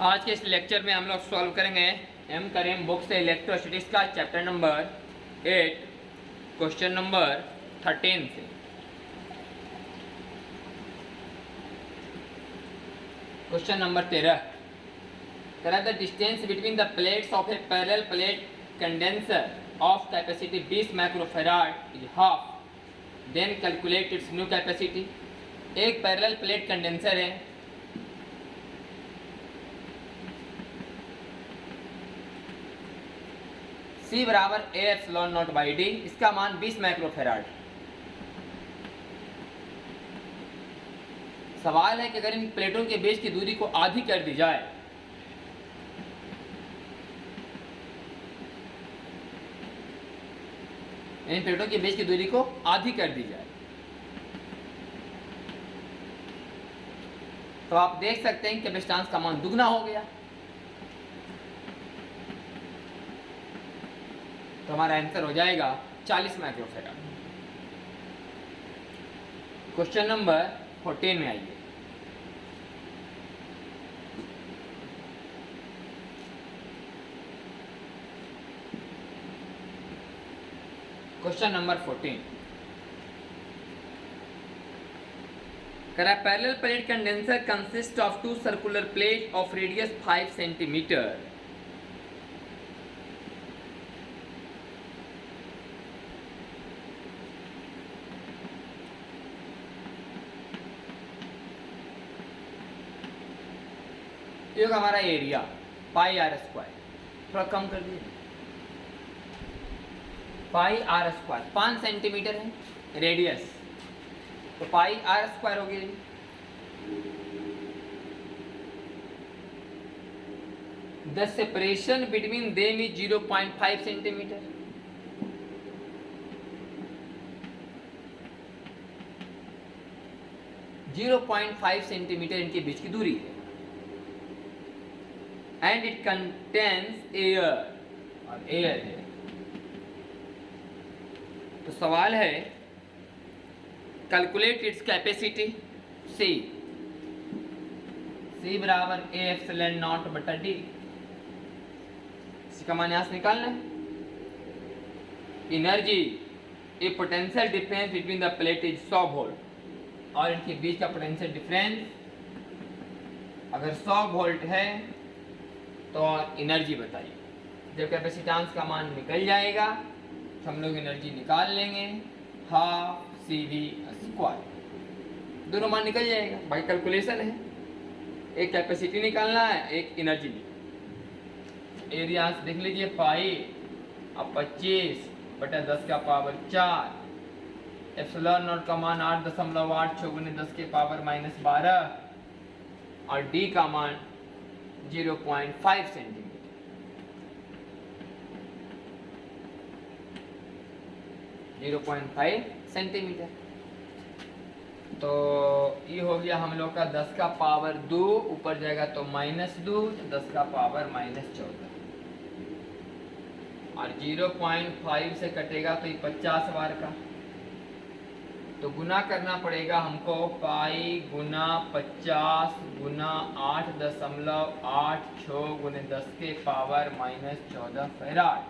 आज के इस लेक्चर में हम लोग सॉल्व करेंगे एम करीम बुक से इलेक्ट्रोस्टैटिक्स का चैप्टर नंबर 8 क्वेश्चन नंबर 13 से। Question number 13 the distance between the plates of a parallel plate condenser of capacity 20 microfarad is half, then calculate its new capacity. एक parallel plate condenser है, C बराबर A epsilon naught by D, इसका मान 20 microfarad. सवाल है कि अगर इन प्लेटों के बीच की दूरी को आधी कर दी जाए इन प्लेटों के बीच की दूरी को आधी कर दी जाए तो आप देख सकते हैं कि कैपेसिटेंस का मान दुगना हो गया। तो हमारा आंसर हो जाएगा 40 माइक्रोफैराड। क्वेश्चन नंबर 14 में आइए। क्वेश्चन नंबर 14 करा parallel plate condenser consist of two circular plate of radius 5 centimetre. ये होगा हमारा एरिया पाई आर स्क्वायर, थोड़ा कम कर दिए, पाई आर स्क्वायर 5 सेंटीमीटर है रेडियस, तो पाई आर स्क्वायर हो गया। The separation between them is 0.5 centimetre. Zero 0.5 centimetre इनके बीच की दूरी है। एंड इट कंटेन्स एयर, और एयर है। तो सवाल है कैलकुलेट इट्स कैपेसिटी। सी बराबर ए एप्सिलॉन नॉट बटा डी, इसका मान यहां से निकालना है। Energy A potential difference between the plate is 100 volt, और इनके बीच का पोटेंशियल डिफरेंस अगर 100 वोल्ट है तो एनर्जी बताइए। जब कैपेसिटेंस का मान निकल जाएगा तो हम लोग एनर्जी निकाल लेंगे, हाफ CV स्क्वायर, दोनों मान निकल जाएगा। भाई कैलकुलेशन है, एक कैपेसिटी निकालना है, एक एनर्जी निकालना। एरिया देख लीजिए, पाई अब 25 बटा 10 का पावर 4, एप्सिलॉन नॉट का मान 8.86 गुने 10 के पावर -12, और डी का मान 0.5 सेंटीमीटर। तो ये हो गया हम लोग का 10 का पावर 2, ऊपर जाएगा तो -2, तो 10 का पावर -14, और 0.5 से कटेगा तो ये 50 बार का, तो गुना करना पड़ेगा हमको। पाई गुना 50 गुना 8.86 गुने 10 के पावर -14 फैराड।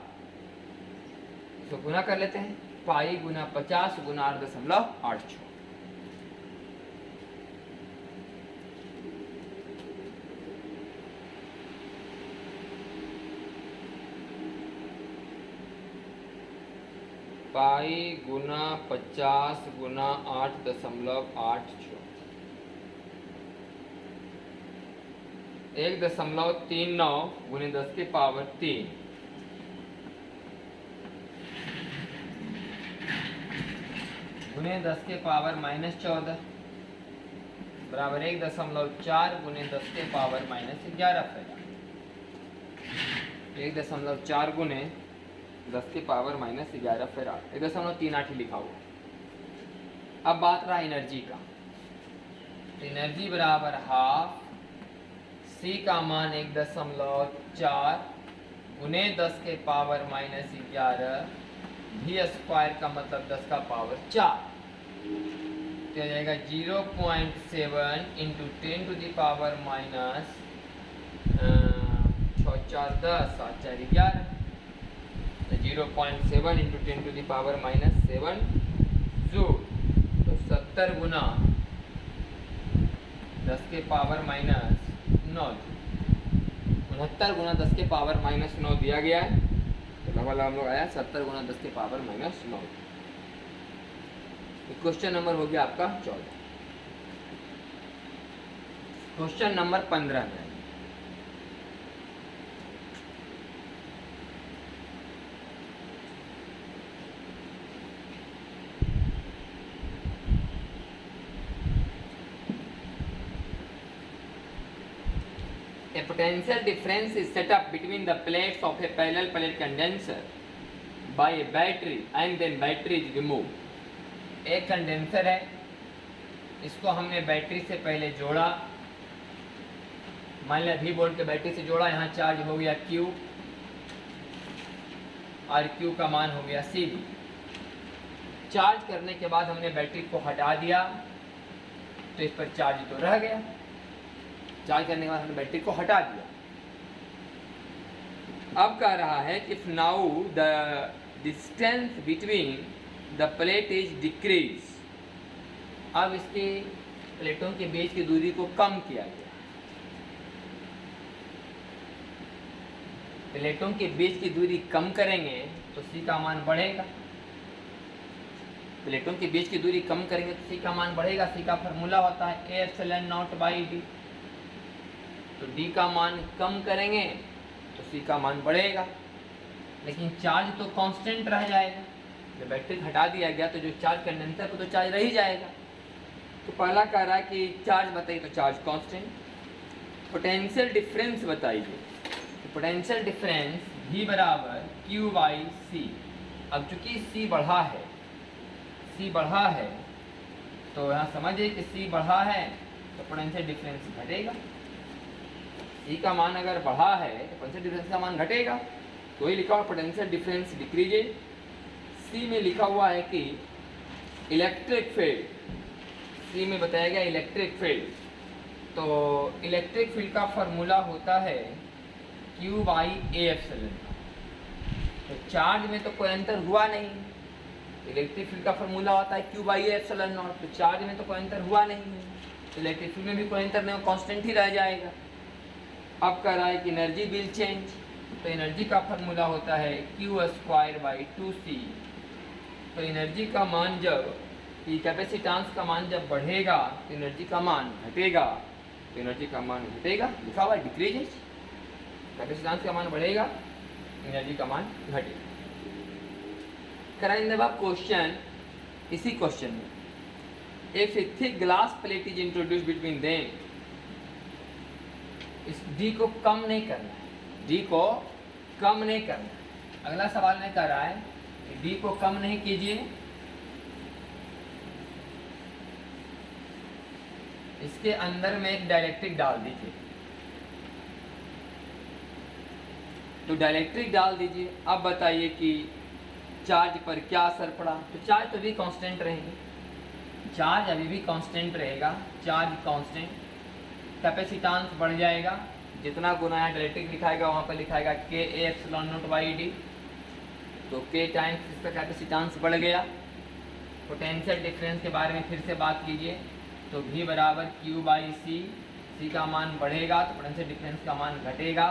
तो गुना कर लेते हैं, पाई गुना 50 गुना 8.86। पाई गुना 50 गुना 8.86, 1.39 गुने 10 के पावर 3, गुने 10 के पावर -14 बराबर 1.4 गुने 10 के पावर -11 फैराड। 1.4 गुने 10 के पावर -11 फैराड, 1.38 लिखा हुआ। अब बात रहा एनर्जी का। एनर्जी बराबर हाफ सी का मान 1.4 गुने 10 के पावर -11, भी स्क्वायर का मतलब 10 का पावर 4, तो जाएगा 0.7 इंटू 10 टू द पावर छः चार 10, 7 4 11, तो 0.7 इंटू 10⁻⁻7 जूल। तो 70 गुना 10⁻⁻9, 69 गुना 10⁻⁻9 दिया गया है। तो लगभग हम लोग आया 70 गुना 10⁻⁻9। क्वेश्चन नंबर हो गया आपका 14। क्वेश्चन नंबर 15 में a potential difference is set up between the plates of a parallel plate condenser by a battery and then battery is removed। एक कंडेंसर है, इसको हमने बैटरी से पहले जोड़ा, मान लिया V वोल्ट के बैटरी से जोड़ा, यहाँ चार्ज हो गया Q और Q का मान हो गया C। चार्ज करने के बाद हमने बैटरी को हटा दिया तो इस पर चार्ज तो रह गया। चार्ज करने के बाद हमने बैटरी को हटा दिया। अब कह रहा है if now the distance between the plate is decrease, अब इसके प्लेटों के बीच की दूरी को कम किया गया। प्लेटों के बीच की दूरी कम करेंगे तो C का मान बढ़ेगा। प्लेटों के बीच की दूरी कम करेंगे तो C का मान बढ़ेगा। C का फार्मूला होता है A epsilon naught by D। तो D का मान कम करेंगे तो C का मान बढ़ेगा, लेकिन चार्ज तो कांस्टेंट रह जाएगा। जब बैटरी हटा दिया गया तो जो चार्ज कंडेंसर पर तो चार्ज रह ही जाएगा। तो पहला कह रहा है कि चार्ज बताइए, तो चार्ज कांस्टेंट। पोटेंशियल डिफरेंस बताइए, तो पोटेंशियल डिफरेंस V बराबर Q बाई C। अब चूंकि C बढ़ा है तो यहाँ समझिए कि C बढ़ा है तो पोटेंशियल डिफरेंस घटेगा। C का मान अगर बढ़ा है तो पोटेंशियल डिफरेंस का मान घटेगा। तो ही लिखा हुआ पोटेंशियल डिफरेंस डिक्रीजेज। C में लिखा हुआ है कि इलेक्ट्रिक फील्ड, C में बताया गया इलेक्ट्रिक फील्ड। तो इलेक्ट्रिक फील्ड का फार्मूला होता है Q बाई A एप्सिलॉन। तो चार्ज में तो कोई अंतर हुआ नहीं, इलेक्ट्रिक फील्ड का फार्मूला होता है Q by A epsilon not. तो चार्ज में तो कोई अंतर हुआ नहीं है, तो इलेक्ट्रिक फील्ड में भी कोई अंतर नहीं, कांस्टेंट ही रह जाएगा। अब कह रहा है कि एनर्जी विल चेंज, तो एनर्जी का फार्मूला होता है Q स्क्वायर बाई 2C। तो एनर्जी का मान जब कैपेसिटेंस का मान जब बढ़ेगा तो एनर्जी का मान घटेगा। तो एनर्जी का मान घटेगा, लिखा हुआ डिक्रीजेज। कैपेसिटेंस का मान बढ़ेगा, एनर्जी का मान घटेगा। कराएंगे अब क्वेश्चन, इसी क्वेश्चन में if A thick glass plate is introduce between them, इस D को कम नहीं करना है, D को कम नहीं करना है। अगला सवाल में कह रहा है कि D को कम नहीं कीजिए, इसके अंदर में एक डाइलेक्ट्रिक डाल दीजिए। तो डाइलेक्ट्रिक डाल दीजिए। अब बताइए कि चार्ज पर क्या असर पड़ा। तो चार्ज तो भी कांस्टेंट रहेगी, चार्ज अभी भी कांस्टेंट रहेगा, चार्ज कांस्टेंट। कैपेसिटेंस बढ़ जाएगा, जितना गुना है डाइलेक्ट्रिक लिखाएगा वहाँ पर लिखाएगा K A epsilon naught by D। तो K टाइम्स इसका कैपेसिटेंस बढ़ गया। पोटेंशियल डिफरेंस के बारे में फिर से बात कीजिए, तो V बराबर Q बाई C। C का मान बढ़ेगा तो पोटेंशियल डिफरेंस का मान घटेगा।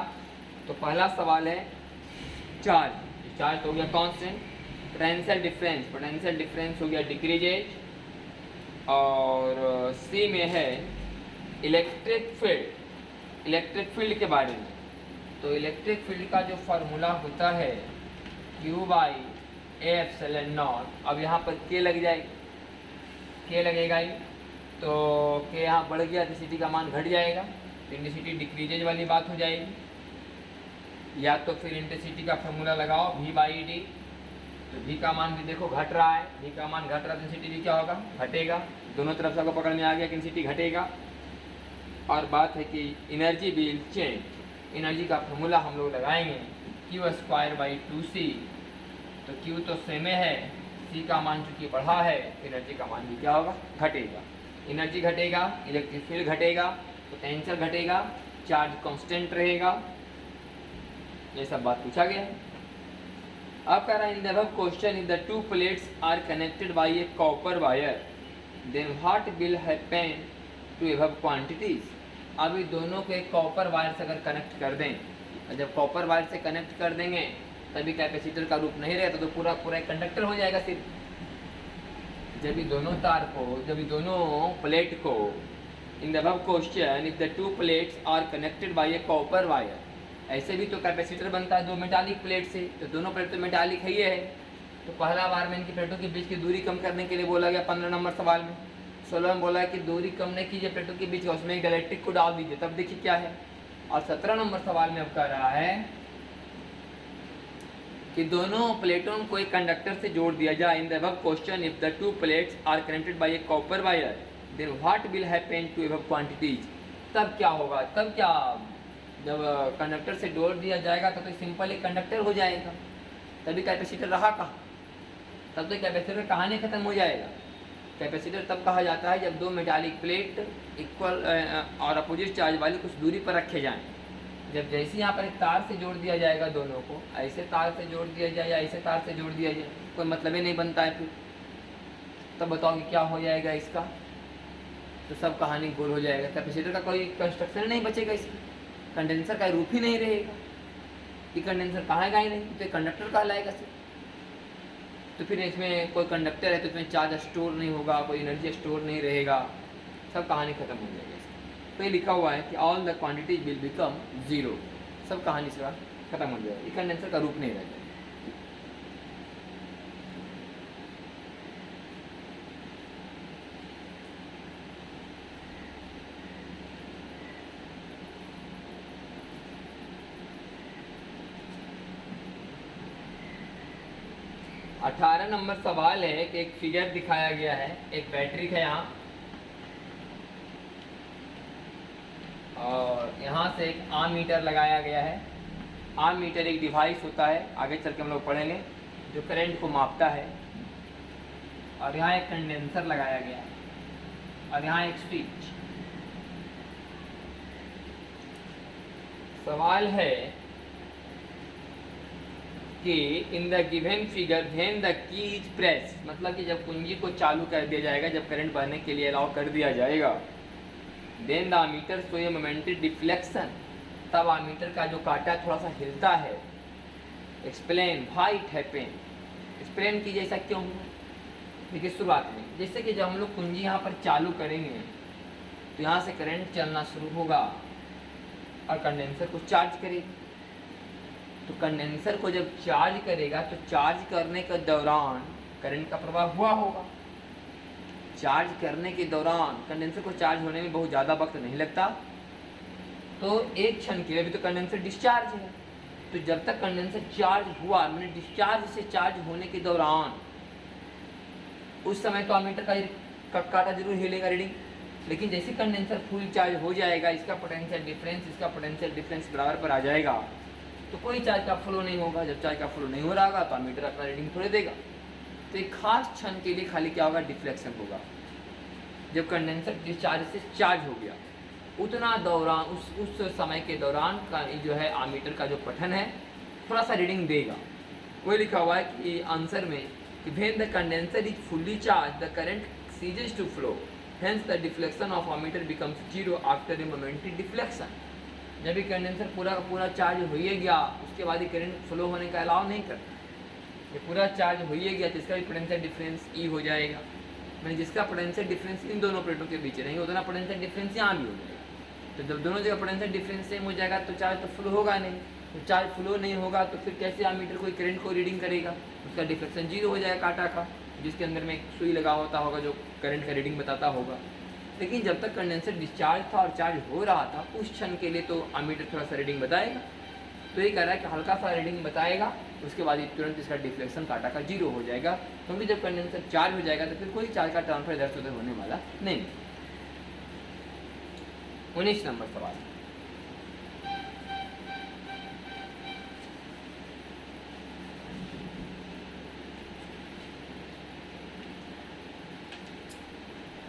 तो पहला सवाल है चार्ज, चार्ज हो गया कांस्टेंट। पोटेंशियल डिफरेंस हो गया डिक्रीजेज। और C में है इलेक्ट्रिक फील्ड के बारे में। तो इलेक्ट्रिक फील्ड का जो फार्मूला होता है Q by A epsilon not. अब यहाँ पर K लग जाएगा, K लगेगा ही, तो K यहाँ बढ़ गया, डेंसिटी का मान घट जाएगा, डेंसिटी डिक्रीजेज वाली बात हो जाएगी। या तो फिर इंटेंसिटी का फार्मूला लगाओ V बाई D। तो V का मान भी देखो घट रहा है, V का मान घट रहा है, डेंसिटी भी क्या होगा, घटेगा। दोनों तरफ से आपको पकड़ में आ गया कि डेंसिटी घटेगा। और बात है कि एनर्जी विल चेंज, एनर्जी का फार्मूला हम लोग लगाएंगे Q स्क्वायर बाई 2C। तो Q तो सेम है, C का मान चूंकि बढ़ा है, एनर्जी का मान भी क्या होगा, घटेगा। एनर्जी घटेगा, इलेक्ट्रिक फील्ड घटेगा, पोटेंशियल घटेगा, चार्ज कांस्टेंट रहेगा, ये सब बात पूछा गया है। अब कह रहा है in the above question if the two plates are connected by a copper wire then what will happen to above quantities. अब ये दोनों को एक कॉपर वायर से अगर कनेक्ट कर दें, और जब कॉपर वायर से कनेक्ट कर देंगे तभी कैपेसिटर का रूप नहीं रहता, तो पूरा पूरा एक कंडक्टर हो जाएगा सिर्फ। जब ये दोनों तार को, जब ये दोनों प्लेट को, in the above question if the two plates are connected by a copper wire, ऐसे भी तो कैपेसिटर बनता है दो मेटालिक प्लेट से, तो दोनों प्लेट तो मेटालिक ही है। तो पहला बार में इनकी प्लेटों के बीच की दूरी कम करने के लिए बोला गया 15 नंबर सवाल में। 16 में बोला है कि दूरी कम नहीं कीजिए प्लेटों के बीच, उसमें इलेक्ट्रिक को डाल दीजिए, तब देखिए क्या है। और 17 नंबर सवाल में अब कह रहा है कि दोनों प्लेटों को एक कंडक्टर से जोड़ दिया जाए। In the above question if the two plates are connected by a copper wire then what will happen to above quantities. तब क्या होगा, तब क्या, जब कंडक्टर से जोड़ दिया जाएगा तो सिंपल एक कंडक्टर हो जाएगा, तभी कैपेसिटर रहा कहाँ, तब तो कैपेसिटर कहानी खत्म हो जाएगा। कैपेसिटर तब कहा जाता है जब दो मेटालिक प्लेट इक्वल और अपोजिट चार्ज वाली कुछ दूरी पर रखे जाएं। जब जैसे यहाँ पर एक तार से जोड़ दिया जाएगा दोनों को, ऐसे तार से जोड़ दिया जाए या ऐसे तार से जोड़ दिया जाए, कोई मतलब ही नहीं बनता है फिर। तब बताओ कि क्या हो जाएगा इसका, तो सब कहानी गोल हो जाएगा। कैपेसिटर का कोई कंस्ट्रक्शन नहीं बचेगा इसमें, कंडेंसर का रूप ही नहीं रहेगा कि कंडेंसर कहाएगा ही नहीं, तो कंडक्टर कहलाएगा सिर्फ। तो फिर इसमें कोई कंडक्टर है तो इसमें चार्ज स्टोर नहीं होगा, कोई एनर्जी स्टोर नहीं रहेगा, सब कहानी खत्म हो जाएगी। तो ये लिखा हुआ है कि all the quantities will become zero, सब कहानी से खत्म हो जाएगा, ये कंडेंसर का रूप नहीं रह जाएगा। अठारह नंबर सवाल है कि एक फिगर दिखाया गया है, एक बैटरी है यहाँ, और यहाँ से एक आमीटर लगाया गया है। आमीटर एक डिवाइस होता है, आगे चल के हम लोग पढ़ेंगे, जो करंट को मापता है। और यहाँ एक कंडेंसर लगाया गया है, और यहाँ एक स्विच। सवाल है कि in the given figure when the key is press, मतलब कि जब कुंजी को चालू कर दिया जाएगा, जब करंट बहने के लिए अलाउ कर दिया जाएगा, then the ammeter show a momentary deflection, तब आमीटर का जो कांटा थोड़ा सा हिलता है। Explain why it happen, explain कीजिए ऐसा क्यों हुआ। देखिए शुरुआत में जैसे कि जब हम लोग कुंजी यहाँ पर चालू करेंगे तो यहाँ से करंट चलना शुरू होगा और कंडेंसर को चार्ज करेगा। तो कंडेंसर को जब चार्ज करेगा तो चार्ज करने के दौरान करंट का प्रवाह हुआ होगा। चार्ज करने के दौरान कंडेंसर को चार्ज होने में बहुत ज़्यादा वक्त नहीं लगता, तो एक क्षण के लिए भी तो कंडेंसर डिस्चार्ज है। तो जब तक कंडेंसर चार्ज हुआ, मैंने डिस्चार्ज से चार्ज होने के दौरान, उस समय तो अमीटर का कांटा जरूर हिलेगा रीडिंग। लेकिन जैसे कंडेंसर फुल चार्ज हो जाएगा, इसका पोटेंशियल डिफरेंस इसका पोटेंशियल डिफरेंस बराबर पर आ जाएगा, तो कोई चार्ज का फ्लो नहीं होगा। जब चार्ज का फ्लो नहीं हो रहा होगा तो अमीटर अपना रीडिंग थोड़े देगा। तो एक खास क्षण के लिए खाली क्या होगा, डिफ्लेक्शन होगा। जब कंडेंसर डिस्चार्ज से चार्ज हो गया, उतना दौरान उस समय के दौरान का जो है आमीटर का जो पठन है थोड़ा सा रीडिंग देगा। वही लिखा हुआ है कि आंसर में कि when the condenser is fully charged the current ceases to flow, hence the deflection of ammeter becomes zero after a momentary deflection. जब भी कंडेंसर पूरा का पूरा चार्ज हो ही गया, उसके बाद ही करंट फ्लो होने का अलाउ नहीं करता। ये पूरा चार्ज हो ही गया तो इसका भी पोटेंशियल डिफरेंस ई हो जाएगा। मैंने जिसका पोटेंशियल डिफरेंस इन दोनों प्लेटों के बीच नहीं, उतना पोटेंशियल डिफरेंस यहाँ भी हो जाएगा। तो जब दोनों जगह पोटेंशियल डिफरेंस सेम हो जाएगा तो चार्ज तो फ्लो होगा नहीं। तो चार्ज फ्लो नहीं होगा तो फिर कैसे आमीटर कोई करंट को रीडिंग करेगा, उसका डिफ्लेक्शन जीरो हो जाएगा कांटा का, जिसके अंदर में एक सुई लगा होता होगा जो करंट का रीडिंग बताता होगा। लेकिन जब तक कंडेंसर डिस्चार्ज था और चार्ज हो रहा था, उस क्षण के लिए तो आमीटर थोड़ा सा रीडिंग बताएगा। तो ये कह रहा है कि हल्का सा रीडिंग बताएगा, उसके बाद तुरंत इसका डिफ्लेक्शन कांटा का जीरो हो जाएगा, क्योंकि जब कंडेंसर चार्ज हो जाएगा तो फिर कोई चार्ज का ट्रांसफर इधर से उधर होने वाला नहीं। 19 नंबर सवाल,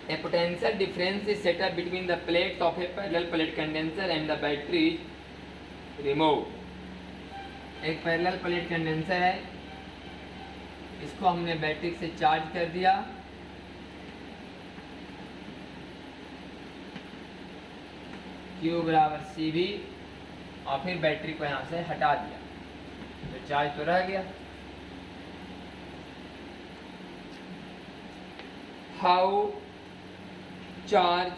A potential difference is set up between the plates of a parallel plate condenser and the battery is removed. एक पैरेलल प्लेट कंडेंसर है, इसको हमने बैटरी से चार्ज कर दिया, Q बराबर CV, और फिर बैटरी को यहाँ से हटा दिया, तो चार्ज तो रह गया। How charge,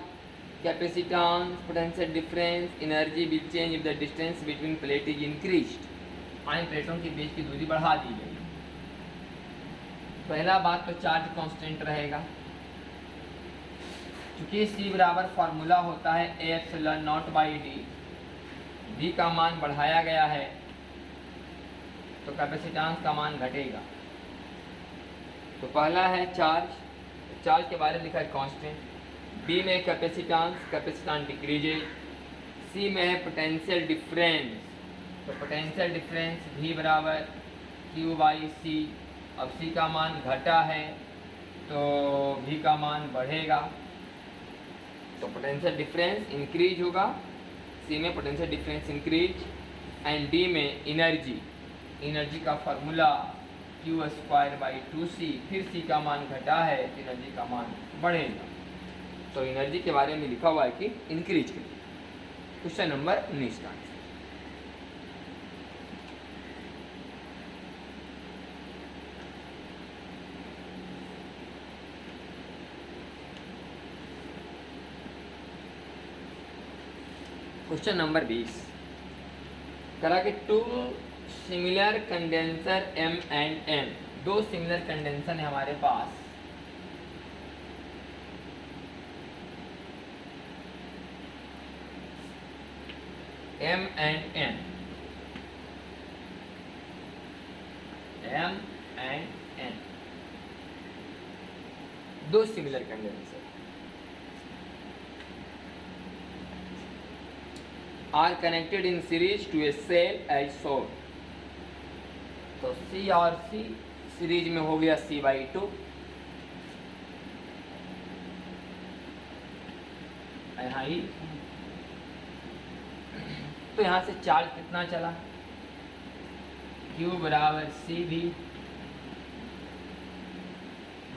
capacitance, potential difference, energy will change if the distance between plate is increased. इन प्लेटों के बीच की दूरी बढ़ा दी गई। पहला बात तो चार्ज कांस्टेंट रहेगा, क्योंकि C बराबर फॉर्मूला होता है A epsilon naught by D, D का मान बढ़ाया गया है तो कैपेसिटेंस का मान घटेगा। तो पहला है चार्ज के बारे में लिखा है कांस्टेंट, B में कैपेसिटेंस डिक्रीजेज, C में है पोटेंशियल डिफरेंस, तो पोटेंशियल डिफरेंस V बराबर Q बाई C। अब C का मान घटा है तो V का मान बढ़ेगा, तो पोटेंशियल डिफरेंस इंक्रीज होगा, C में potential difference increase, and D में एनर्जी का formula Q square by 2C, फिर C का मान घटा है तो एनर्जी का मान बढ़ेगा। तो एनर्जी के बारे में लिखा हुआ है कि इंक्रीज करिए। क्वेश्चन नंबर 19 का आंसर। क्वेश्चन नंबर 20 करा कि two similar condenser M and N, दो सिमिलर कंडेंसर है हमारे पास, M एंड N, दो similar condenser are connected in series to a cell as shown। तो C और C सीरीज में हो गया C/2, यहाँ ही, तो यहाँ से चार्ज कितना चला, Q बराबर CV,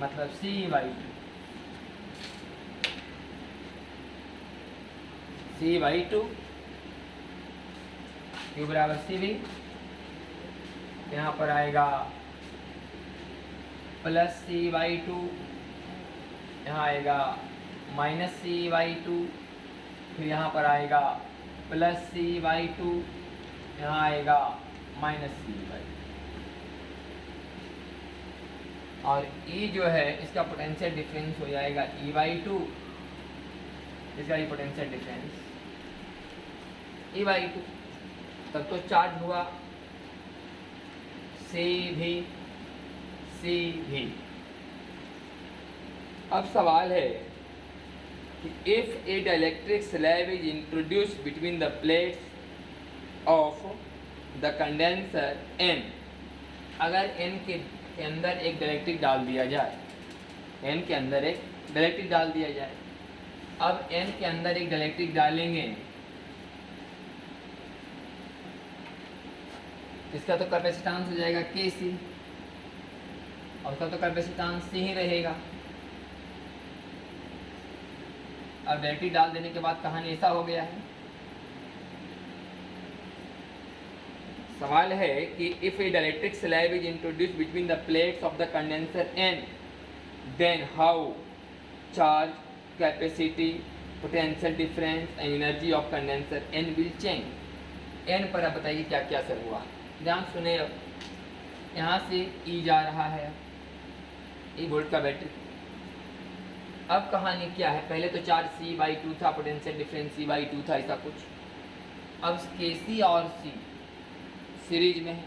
मतलब C/2, Q बराबर CV, यहाँ पर आएगा प्लस C/2, यहाँ आएगा माइनस C/2, फिर यहाँ पर आएगा प्लस C/2, यहाँ आएगा माइनस C/2, और E जो है इसका पोटेंशियल डिफरेंस हो जाएगा E/2, इसका ये पोटेंशियल डिफरेंस E/2, तब तो चार्ज हुआ CV। अब सवाल है कि if a dielectric slab is introduced between the plates of the condenser N, अगर N के अंदर एक डाइलेक्ट्रिक डाल दिया जाए, N के अंदर एक डाइलेक्ट्रिक डाल दिया जाए, अब N के अंदर एक डाइलेक्ट्रिक डालेंगे, इसका तो कैपेसिटेंस हो जाएगा Kc, और उसका तो कैपेसिटेंस C ही रहेगा। अब बैटरी डाल देने के बाद कहानी ऐसा हो गया है। सवाल है कि if a dielectric slab is introduced between the plates of the condenser N, then how charge, capacity, potential difference and energy of condenser N will change. N पर आप बताइए क्या क्या असर हुआ। ध्यान सुने, अब यहाँ से E जा रहा है, E वोल्ट का बैटरी। अब कहानी क्या है, पहले तो चार्ज C/2 था, पोटेंशियल डिफरेंस C/2 था, ऐसा कुछ। अब Kc और C सीरीज में है,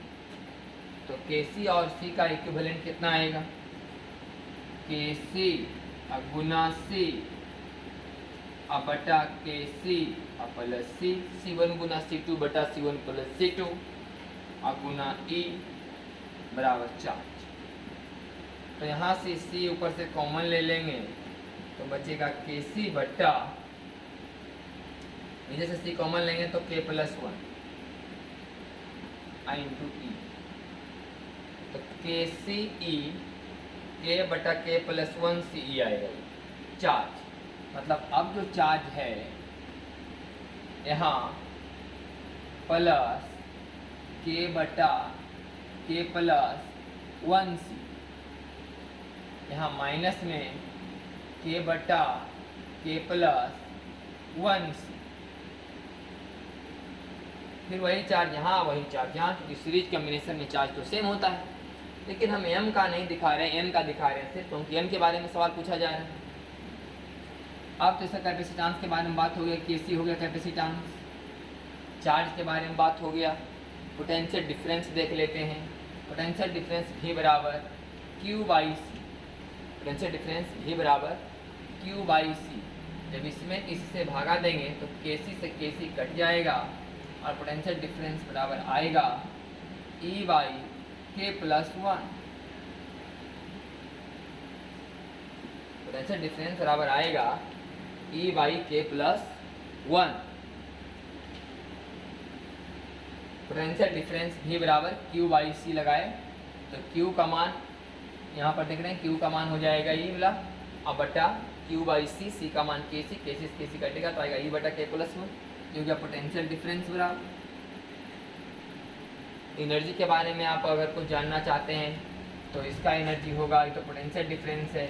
तो Kc और C का इक्विवेलेंट कितना आएगा, Kc गुना C बटा Kc प्लस C, C1 गुना C2 बटा C1 प्लस C2 गुना E बराबर चार्ज। तो यहाँ से C ऊपर से कॉमन ले लेंगे, तो बचेगा के सी बट्टा, नीचे से सी कॉमन लेंगे तो के प्लस 1 आई इंटू ई, तो के सी ई के बटा के प्लस 1 सी ई आएगा चार्ज। मतलब अब जो चार्ज है यहाँ प्लस के बटा के प्लस 1 सी, यहाँ माइनस में के बटा के प्लस 1 सी, फिर वही चार्ज यहाँ वही चार्ज यहाँ, क्योंकि सीरीज कम्बिनेशन में चार्ज तो सेम होता है। लेकिन हम m का नहीं दिखा रहे हैं, n का दिखा रहे हैं सिर्फ, क्योंकि n के बारे में सवाल पूछा जा रहा है। अब तो इसका कैपेसिटेंस के बारे में बात हो गया, केसी हो गया कैपेसिटेंस, चार्ज के बारे में बात हो गया। पोटेंशियल डिफरेंस देख लेते हैं। पोटेंशियल डिफरेंस V बराबर Q by C, potential difference V बराबर Q बाई सी। जब इसमें इससे भागा देंगे तो KC से KC कट जाएगा और पोटेंशियल डिफरेंस बराबर आएगा E बाई के प्लस 1। पोटेंशियल डिफरेंस बराबर आएगा E बाई के प्लस 1। पोटेंशियल डिफरेंस V बराबर Q बाई सी लगाए तो Q का मान यहाँ पर देख रहे हैं, Q का मान हो जाएगा E वाला, अब बटा Q बाई सी, C का मान KC, KC से KC कटेगा तो आएगा E बटा के प्लस 1, जो कि पोटेंशियल डिफरेंस बराबर। एनर्जी के बारे में आप अगर कुछ जानना चाहते हैं तो इसका एनर्जी होगा, ये तो पोटेंशियल डिफरेंस है,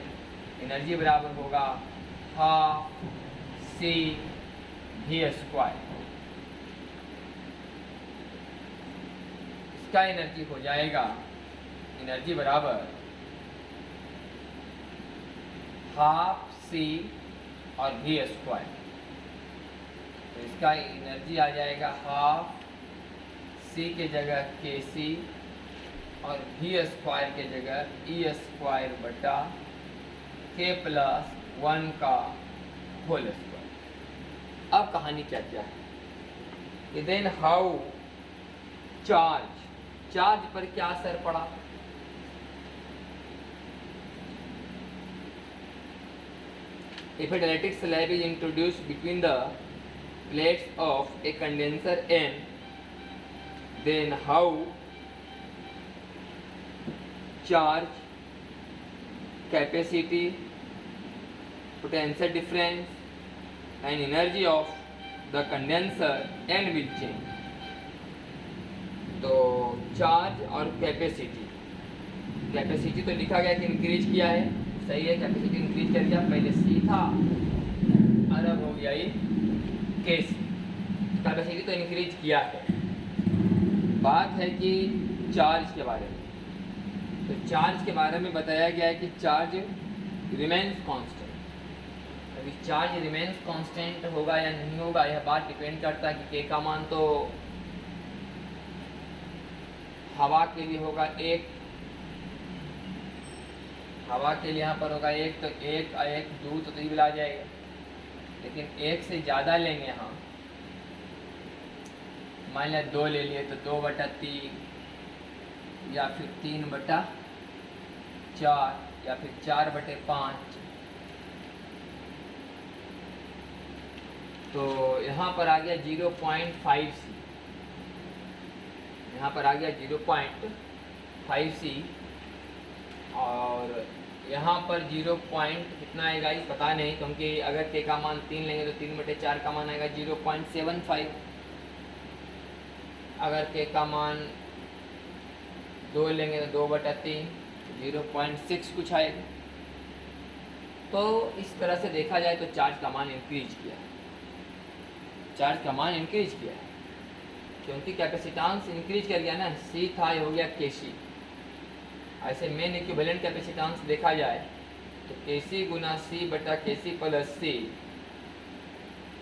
एनर्जी बराबर होगा हाफ सी भी स्क्वायर। इसका एनर्जी हो जाएगा, एनर्जी बराबर हाफ सी और भी स्क्वायर, तो इसका एनर्जी आ जाएगा हाफ सी के जगह के सी और भी स्क्वायर के जगह ई स्क्वायर बटा के प्लस 1 का होल स्क्वायर। अब कहानी क्या क्या है, देन हाउ चार्ज पर क्या असर पड़ा। If a dielectric slab is introduced between the plates of a condenser N, then how charge, capacity, potential difference and energy of the condenser N will change। तो चार्ज और capacity तो लिखा गया कि इंक्रीज किया है, सही है, कैपेसिटी इंक्रीज कर दिया, पहले सी था और अब हो गया ये के सी, कैपेसिटी तो इंक्रीज किया है। बात है कि चार्ज के बारे में, तो चार्ज के बारे में बताया गया है कि चार्ज रिमेन्स कांस्टेंट। अभी चार्ज रिमेन्स कांस्टेंट होगा या नहीं होगा, यह बात डिपेंड करता है कि के का मान तो हवा के लिए होगा 1, हवा के लिए यहाँ पर होगा 1, तो 1 और 1 2 तो 3 आ जाएगा। लेकिन 1 से ज़्यादा लेंगे यहाँ, मान लिया 2 ले लिए तो 2 बटा 3 या फिर 3 बटा 4 या फिर 4 बटे 5, तो यहाँ पर आ गया 0.5 सी, यहाँ पर आ गया 0.5 सी और यहाँ पर 0 पॉइंट कितना आएगा ये पता नहीं, क्योंकि अगर के का मान 3 लेंगे तो 3 बटे 4 का मान आएगा 0.75, अगर के का मान 2 लेंगे तो 2 बटा 3 0.6 कुछ आएगा। तो इस तरह से देखा जाए तो चार्ज का मान इंक्रीज किया है, चार्ज का मान इंक्रीज किया है, क्योंकि कैपेसिटेंस इंक्रीज कर गया ना, सी था ये हो गया के सी। ऐसे मेन इक्विवेलेंट कैपेसिटेंस देखा जाए तो के सी गुना सी बटा के सी प्लस सी,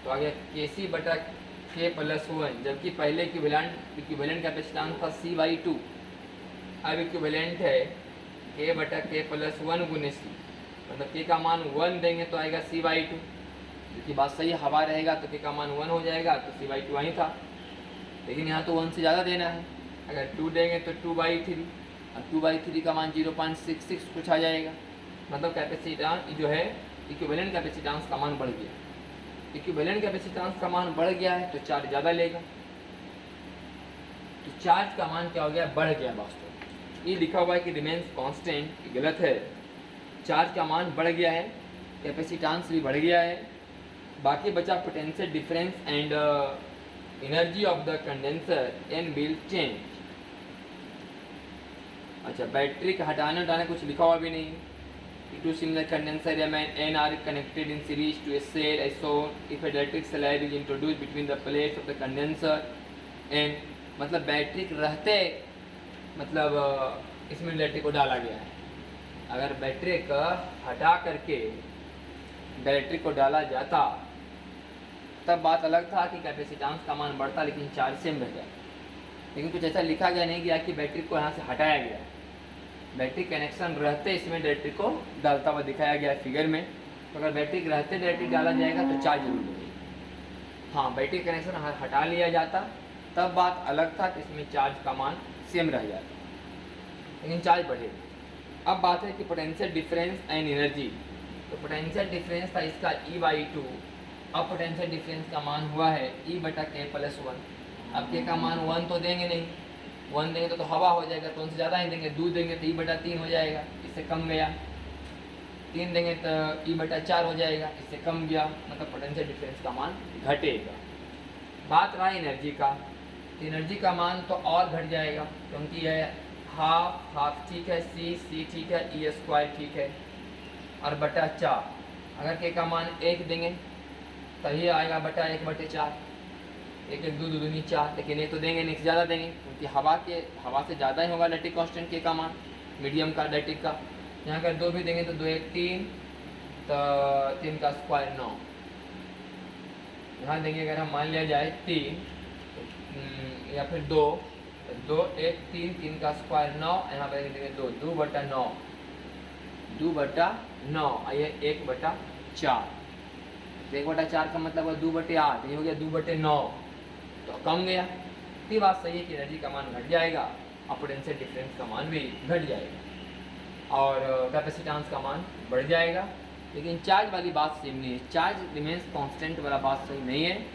तो आ गया के सी बटा के प्लस 1, जबकि पहले इक्विवेलेंट कैपेसिटेंस था सी बाई 2, अब इक्विवेलेंट है के बटा के प्लस 1 गुने सी, मतलब के का मान 1 देंगे तो आएगा सी बाई 2, क्योंकि बात सही हवा रहेगा तो के का मान 1 हो जाएगा, तो सी बाई 2 वहीं था। लेकिन यहाँ तो 1 से ज़्यादा देना है, अगर 2 देंगे तो 2/3, और 2/3 का मान 0.66 कुछ आ जाएगा। मतलब कैपेसिटेंस जो है इक्विवेलेंट कैपेसिटेंस का मान बढ़ गया। इक्विवेलेंट कैपेसिटेंस का मान बढ़ गया है तो चार्ज ज़्यादा लेगा, तो चार्ज का मान क्या हो गया, बढ़ गया। वास्तव में ये लिखा हुआ है कि रिमेन्स कांस्टेंट, गलत है। चार्ज का मान बढ़ गया है, कैपेसिटेंस भी बढ़ गया है, बाकी बचा potential difference and energy of the condenser N will change. अच्छा, बैटरी का हटाने कुछ लिखा हुआ भी नहीं। Two similar condenser N are connected in series to a cell as shown if electric slide is introduce between the plates of the condenser and, मतलब battery रहते मतलब इसमें इलेक्ट्रिक को डाला गया है। अगर बैटरी का हटा करके बैटरी को डाला जाता तब बात अलग था कि कैपेसिटेंस का मान बढ़ता, लेकिन चार्ज सेम रह गया। लेकिन कुछ ऐसा लिखा गया नहीं गया कि बैटरी को यहाँ से हटाया गया। बैटरी कनेक्शन रहते इसमें बैटरी को डालता हुआ दिखाया गया है फिगर में। तो अगर बैटरी रहते बैटरी डाला जाएगा तो चार्ज जरूर लगेगा। हाँ, बैटरी कनेक्शन हटा लिया जाता तब बात अलग था कि इसमें चार्ज का मान सेम रह जाता, लेकिन चार्ज बढ़ेगा। अब बात है कि पोटेंशियल डिफरेंस एंड एनर्जी। तो पोटेंशियल डिफरेंस था इसका E/2, अब पोटेंशियल डिफरेंस का मान हुआ है E/K+1। अब K का मान 1 तो देंगे नहीं, 1 देंगे तो हवा हो जाएगा, तो उनसे ज़्यादा ही देंगे। 2 देंगे तो E/3 हो जाएगा, इससे कम गया। 3 देंगे तो E/4 हो जाएगा, इससे कम गया, मतलब पोटेंशियल डिफरेंस का मान घटेगा। बात रहा एनर्जी का, तो एनर्जी का मान तो और घट जाएगा, क्योंकि यह हाफ ठीक है, सी ठीक है, E² ठीक है, और बटा 4। अगर K का मान 1 देंगे तो ये आएगा बटा 1/4, 1 1 2 2 दूनी 4। लेकिन ये तो देंगे नहीं, ज़्यादा देंगे, क्योंकि हवा से ज़्यादा ही होगा इलेक्ट्रिक कांस्टेंट K का मान, मीडियम का इलेक्ट्रिक का। यहाँ अगर 2 भी देंगे तो 2 1 3, तो 3 का स्क्वायर 9। यहाँ देंगे अगर हम मान लिया जाए 3 या फिर 2, 2 1 3, 3 का स्क्वायर 9, यहाँ पर देंगे 2 2/9, 2/9, ये 1/4। तो 1/4 का मतलब है 2/8, ये हो गया 2/9, तो कम गया। ये बात सही है कि एनर्जी का मान घट जाएगा और पोटेंशियल डिफरेंस का मान भी घट जाएगा और कैपेसिटेंस का मान बढ़ जाएगा। लेकिन चार्ज वाली बात सेम नहीं है। चार्ज रिमेंस कांस्टेंट वाला बात सही नहीं है।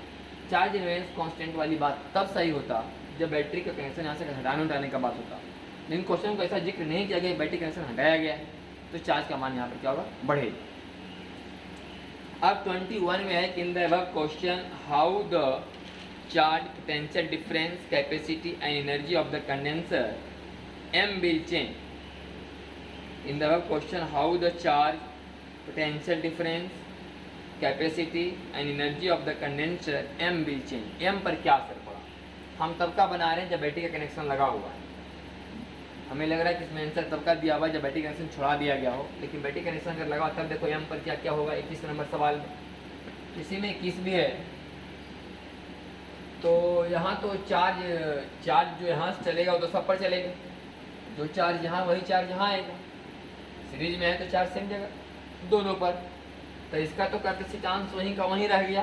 चार्ज रिमेंस कांस्टेंट वाली बात तब सही होता जब बैटरी का कनेक्शन यहाँ से हटाने का बात होता। लेकिन क्वेश्चन को ऐसा जिक्र नहीं किया गया, बैटरी कनेक्शन हटाया गया है तो चार्ज का मान यहाँ पर क्या होगा, बढ़ेगा। अब 21 में है कि इन the above question how the charge potential difference capacity and energy of the condenser M will change. In the above question how the charge potential difference capacity and energy of the condenser M will change। M पर क्या असर पड़ा, हम तब का बना रहे हैं जब बैटरी का कनेक्शन लगा हुआ है। हमें लग रहा है कि इसमें आंसर तब का दिया हुआ है जब बैटरी कनेक्शन छुड़ा दिया गया हो, लेकिन बैटरी कनेक्शन अगर लगा तब देखो M पर क्या क्या होगा। 21 नंबर सवाल में, इसी में 21 भी है। तो यहाँ तो चार्ज जो यहाँ से चलेगा वो तो सब पर चलेगा, जो चार्ज यहाँ वही चार्ज यहाँ आएगा। सीरीज में है तो चार्ज सेम जगह दोनों पर, तो इसका तो कैपेसिटेंस वहीं का वहीं रह गया।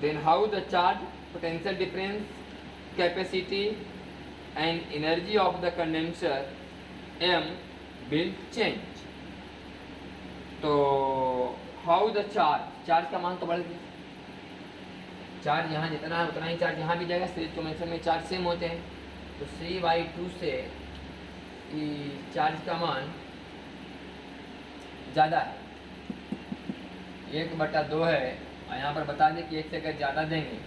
Then how the charge potential difference capacity and energy of the condenser M will change. तो हाउ द चार्ज का मान तो बढ़ गया, चार्ज यहाँ जितना है उतना ही चार्ज यहाँ भी जाएगा। सीरीज कनेक्शन में चार्ज सेम होते हैं, तो C/2 से चार्ज का मान ज़्यादा है, 1/2 है। और यहाँ पर बता दें कि 1 से अगर ज़्यादा देंगे,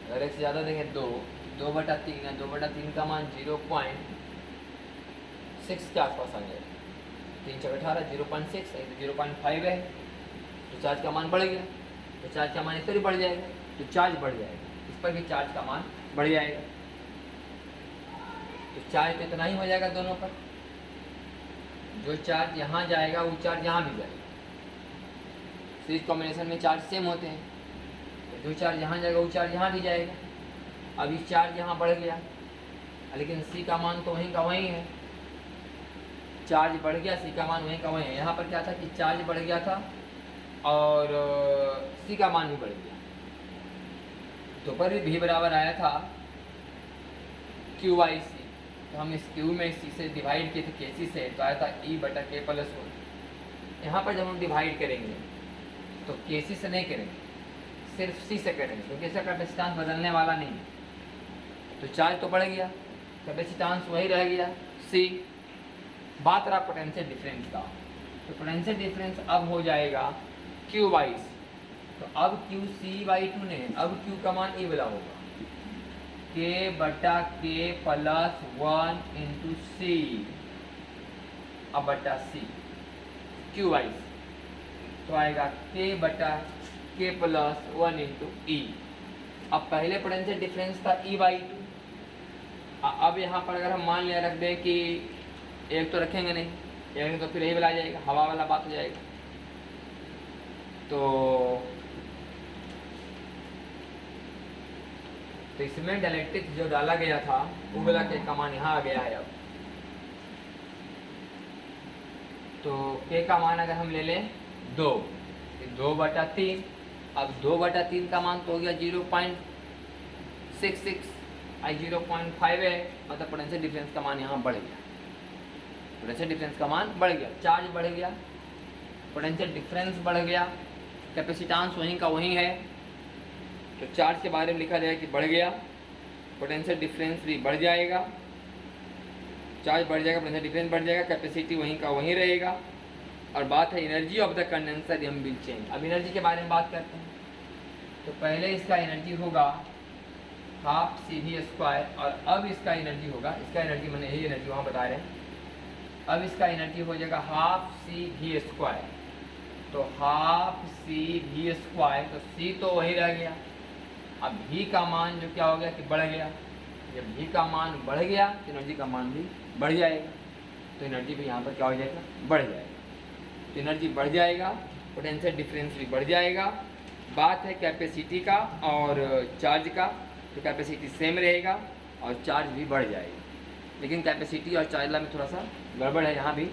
अगर 1 से ज़्यादा देंगे 2/3 है, 2/3 का मान 0.6 के आसपास आ जाएगा। 3 × 18 0.6 है, तो 0.5 है, तो चार्ज का मान बढ़ गया। तो चार्ज का मान इस पर भी बढ़ जाएगा, तो चार्ज बढ़ जाएगा, इस पर भी चार्ज का मान बढ़ जाएगा। तो चार्ज तो इतना ही हो जाएगा दोनों पर, जो चार्ज यहाँ जाएगा वो चार्ज यहाँ भी जाएगा। सीरीज कॉम्बिनेशन में चार्ज सेम होते हैं, तो जो चार्ज यहाँ जाएगा वो चार्ज यहाँ भी जाएगा। अभी चार्ज यहाँ बढ़ गया, लेकिन C का मान तो वहीं का वहीं है। चार्ज बढ़ गया, C का मान वहीं का वहीं है। यहाँ पर क्या था कि चार्ज बढ़ गया था और C का मान भी बढ़ गया, तो पर भी V बराबर आया था Q/C। तो हम इस Q में C से डिवाइड किए थे KC से, तो आया था E/K+1। यहाँ पर जब हम डिवाइड करेंगे तो केसी से नहीं करेंगे, सिर्फ सी से करेंगे, क्योंकि इसका कैपेसिटेंस बदलने वाला नहीं है। तो चार्ज तो बढ़ गया, कैपेसिटेंस वही रह गया सी। बात रहा पोटेंशियल डिफरेंस का, तो पोटेंशियल डिफरेंस अब हो जाएगा क्यू बाई सी। तो अब क्यू सी बाई टू नहीं, अब क्यू का मान ई वाला होगा, के बटा के प्लस 1 इंटू सी अब बटा सी क्यू बाई सी। तो आएगा के बटा के प्लस 1 इंटू ई। अब पहले पोटेंशियल डिफरेंस था ई बाई टू। अब यहाँ पर अगर हम मान लिया रख दें कि एक तो रखेंगे नहीं, एक तो फिर यही वाला आ जाएगा, हवा वाला बात हो जाएगा। तो इसमें डायलेक्ट्रिक जो डाला गया था वो वाला के का मान यहाँ आ गया है। अब तो के का मान अगर हम ले लें 2/3, अब 2/3 का मान तो हो गया 0.66 आई 0.5 है, मतलब पोटेंशियल डिफरेंस का मान यहाँ बढ़ गया। पोटेंशियल डिफरेंस का मान बढ़ गया, चार्ज बढ़ गया, पोटेंशियल डिफरेंस बढ़ गया, कैपेसिटेंस वहीं का वहीं है। तो चार्ज के बारे में लिखा जाए कि बढ़ गया, पोटेंशियल डिफरेंस भी बढ़ जाएगा, चार्ज बढ़ जाएगा, पोटेंशियल डिफरेंस बढ़ जाएगा, कैपेसिटी वहीं का वहीं रहेगा। और बात है energy of the condenser M will change. अब एनर्जी के बारे में बात करते हैं। तो पहले इसका एनर्जी होगा हाफ सी वी स्क्वायर, और अब इसका एनर्जी होगा, इसका एनर्जी मैंने यही एनर्जी वहाँ बता रहे हैं, अब इसका एनर्जी हो जाएगा हाफ सी वी स्क्वायर। तो हाफ सी वी स्क्वायर, तो सी तो वही रह गया, अब भी का मान जो क्या हो गया कि बढ़ गया। जब भी का मान बढ़ गया तो एनर्जी का मान भी बढ़ जाएगा, तो एनर्जी भी यहाँ पर क्या हो जाएगा, बढ़ जाएगा। तो एनर्जी बढ़ जाएगा, पोटेंशियल डिफरेंस भी बढ़ जाएगा। बात है कैपेसिटी का और चार्ज का, तो कैपेसिटी सेम रहेगा और चार्ज भी बढ़ जाएगा। लेकिन कैपेसिटी और चार्ज में थोड़ा सा गड़बड़ है यहाँ भी,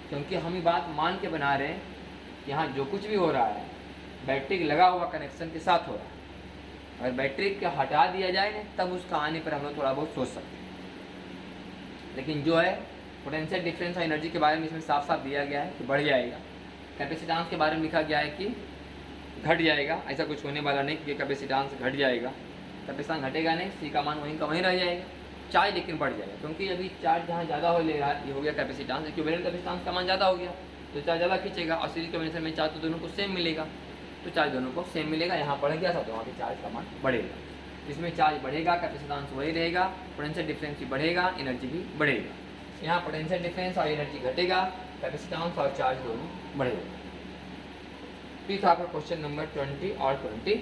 क्योंकि हम ये बात मान के बना रहे हैं कि यहाँ जो कुछ भी हो रहा है बैटरी लगा हुआ कनेक्शन के साथ हो रहा है। अगर बैटरी का हटा दिया जाए ना, तब उसका आने पर हम लोग थोड़ा बहुत सोच सकते हैं। लेकिन जो है पोटेंशियल डिफरेंस और एनर्जी के बारे में इसमें साफ साफ दिया गया है कि बढ़ जाएगा। कैपेसिटेंस के बारे में लिखा गया है कि घट जाएगा, ऐसा कुछ होने वाला नहीं कि कैपेसिटेंस घट जाएगा, कैपेसिटेंस घटेगा नहीं, सी का मान वहीं का वहीं रह जाएगा। चार्ज लेकिन बढ़ जाएगा, क्योंकि अभी चार्ज जहाँ ज़्यादा हो ले रहा है, ये हो गया कैपेसिटेंस, इक्विवेलेंट कैपेसिटेंस का मान ज़्यादा हो गया, तो चार्ज ज़्यादा खींचेगा, और सीरीज कॉम्बिनेशन में चार्ज तो दोनों को सेम मिलेगा, तो चार्ज दोनों को सेम मिलेगा। यहाँ बढ़ गया था तो वहाँ पे चार्ज का मान बढ़ेगा, इसमें चार्ज बढ़ेगा, कैपेसिटेंस वही रहेगा, पोटेंशियल डिफरेंस भी बढ़ेगा, एनर्जी भी बढ़ेगा। यहाँ पोटेंशियल डिफरेंस और एनर्जी घटेगा, कैपेसिटेंस और चार्ज दोनों बढ़ेगा। तो था आपका क्वेश्चन नंबर 20 और 21।